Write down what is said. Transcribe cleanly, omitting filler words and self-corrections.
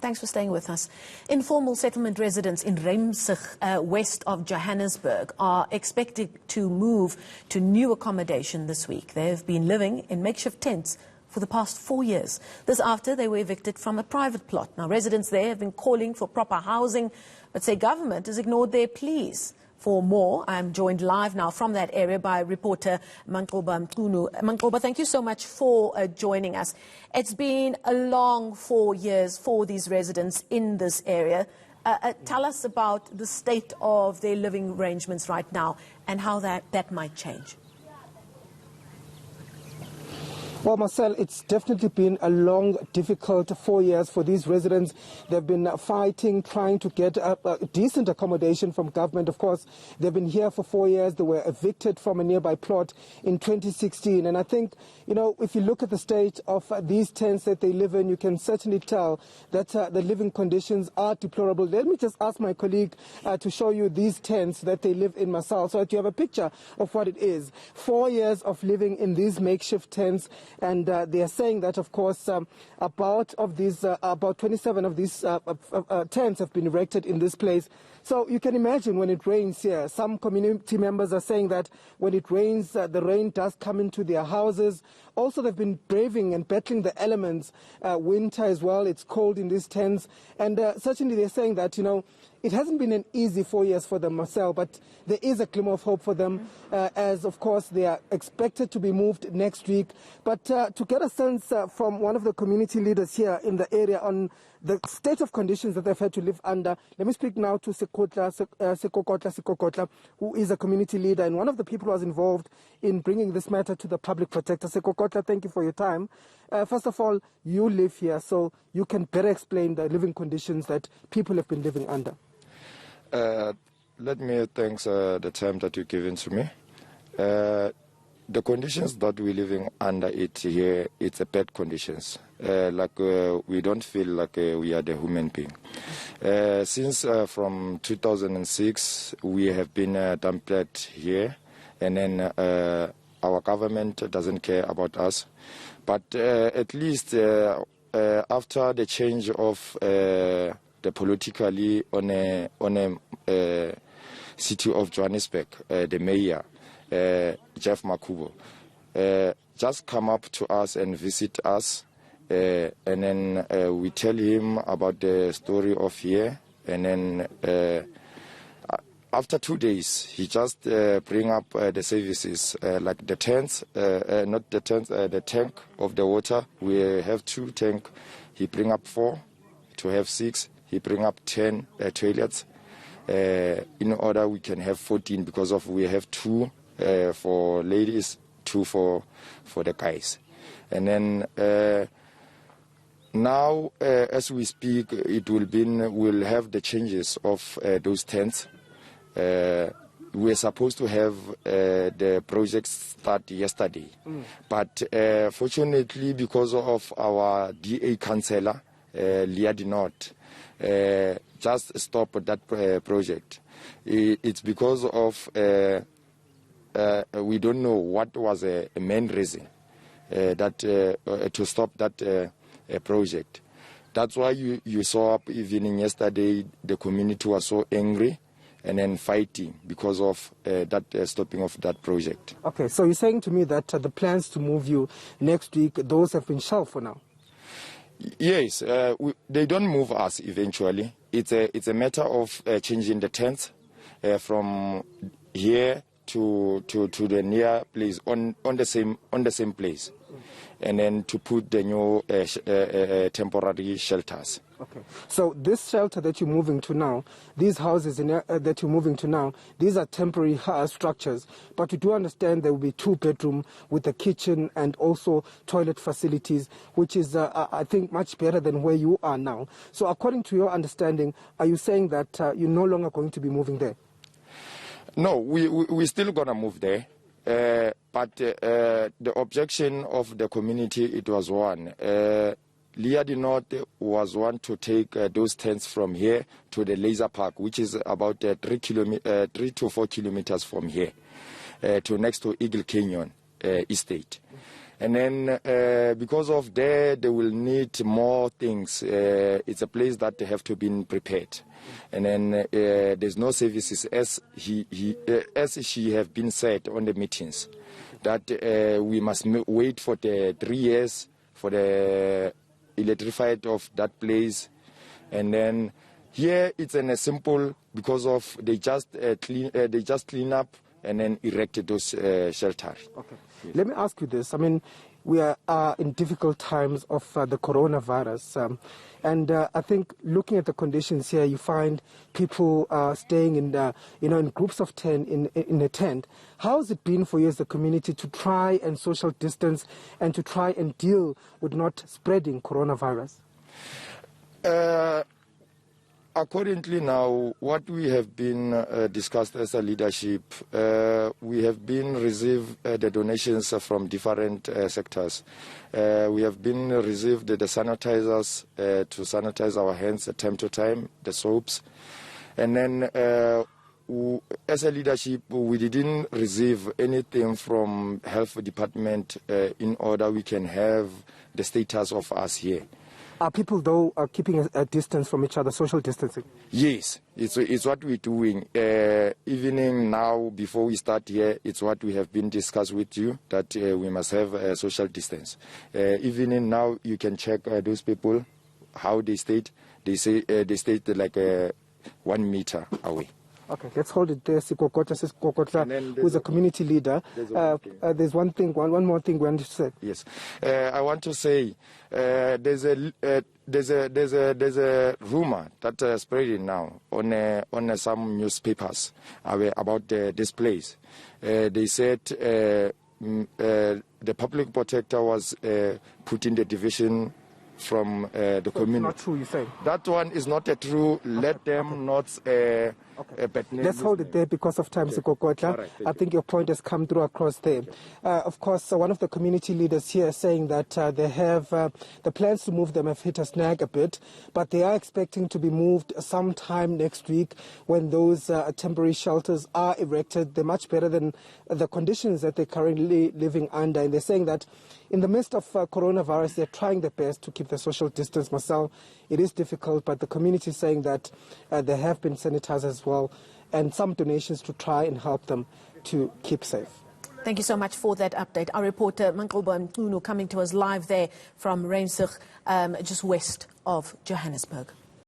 Thanks for staying with us. Informal settlement residents in Ruimsig, west of Johannesburg, are expected to move to new accommodation this week. They have been living in makeshift tents for the past 4 years. This after they were evicted from a private plot. Now, residents there have been calling for proper housing, but say government has ignored their pleas. For more, I'm joined live now from that area by reporter Manqoba Mchunu. Manqoba, thank you so much for joining us. It's been a long 4 years for these residents in this area. Tell us about the state of their living arrangements right now and how that might change. Well, Marcel, it's definitely been a long, difficult 4 years for these residents. They've been fighting, trying to get a decent accommodation from government. Of course, they've been here for 4 years. They were evicted from a nearby plot in 2016. And I think, you know, if you look at the state of these tents that they live in, you can certainly tell that the living conditions are deplorable. Let me just ask my colleague to show you these tents that they live in, Marcel, so that you have a picture of what it is. 4 years of living in these makeshift tents. And they are saying that, of course, about 27 of these tents have been erected in this place. So you can imagine when it rains here, some community members are saying that when it rains, the rain does come into their houses. Also, they've been braving and battling the elements, winter as well. It's cold in these tents. And certainly they're saying that, you know, it hasn't been an easy 4 years for them, Marcel, but there is a glimmer of hope for them, as, of course, they are expected to be moved next week. But to get a sense from one of the community leaders here in the area on the state of conditions that they've had to live under, let me speak now to Sekokotla, who is a community leader and one of the people who was involved in bringing this matter to the public protector. Sekokotla, thank you for your time. First of all, you live here, so you can better explain the living conditions that people have been living under. Let me thank the time that you've given to me. The conditions that we're living under it here, it's a bad conditions. We don't feel like we are the human being. Since from 2006, we have been dumped here, and then our government doesn't care about us. But at least after the change of the politically on a city of Johannesburg, the mayor, Jeff Makubo, just come up to us and visit us, and then we tell him about the story of here, and then after 2 days he just bring up the services like the tents, not the tents, the tank of the water. We have 2 tanks. He bring up 4 to have 6. He bring up 10 toilets. In order we can have 14 because of we have 2 for ladies, 2 for the guys. And then now as we speak, we'll have the changes of those tents. We're supposed to have the project start yesterday, but fortunately because of our DA councillor, Leah did not just stop that project. It's because of we don't know what was a main reason that to stop that project. That's why you saw up even yesterday the community was so angry and then fighting because of that stopping of that project. Okay, so you're saying to me that the plans to move you next week, those have been shelved for now? Yes, they don't move us eventually. It's a matter of changing the tents from here to the near place on the same place, and then to put the new temporary shelters. Okay. So this shelter that you're moving to now, these houses that you're moving to now, these are temporary structures. But you do understand there will be 2-bedroom with a kitchen and also toilet facilities, which is, I think, much better than where you are now. So according to your understanding, are you saying that you're no longer going to be moving there? No, we're still going to move there. But the objection of the community, it was one. Leah did not was one to take those tents from here to the laser park, which is about 3 to 4 kilometers from here, to next to Eagle Canyon estate. And then because of that, they will need more things. It's a place that they have to be prepared. And then there's no services, as she have been said on the meetings, that we must wait for the 3 years for the electrified of that place. And then here it's in a simple, because of they just clean up and then erected those shelters. Okay. Yes. Let me ask you this. I mean, we are in difficult times of the coronavirus, and I think looking at the conditions here, you find people staying in in groups of 10 in a tent. How has it been for you as a community to try and social distance and to try and deal with not spreading coronavirus? Accordingly now, what we have been discussed as a leadership, we have been received the donations from different sectors. We have been received the sanitizers to sanitize our hands time to time, the soaps. And then as a leadership, we didn't receive anything from health department in order we can have the status of us here. Are people, though, keeping a distance from each other, social distancing? Yes, it's what we're doing. Even now, before we start here, it's what we have been discussed with you, that we must have a social distance. Even now, you can check those people, how they stayed. They stayed like 1 meter away. Okay, let's hold it there. Sikokotla, who's a community leader. There's one more thing we want to say. Yes, I want to say there's a rumor that spreading now on some newspapers about this place. They said the public protector was put in the division from the community. Not true, you say? That one is not true. Let them not. Let's hold it there because of time, Sikokotla. Right, I think your point has come through across there. Of course, one of the community leaders here is saying that they have the plans to move them have hit a snag a bit, but they are expecting to be moved sometime next week when those temporary shelters are erected. They're much better than the conditions that they're currently living under. And they're saying that in the midst of coronavirus, they're trying their best to keep the social distance. Marcel, it is difficult, but the community is saying that there have been sanitizers as well and some donations to try and help them to keep safe. Thank you so much for that update. Our reporter, Manqoba Mchunu, coming to us live there from Ruimsig, just west of Johannesburg.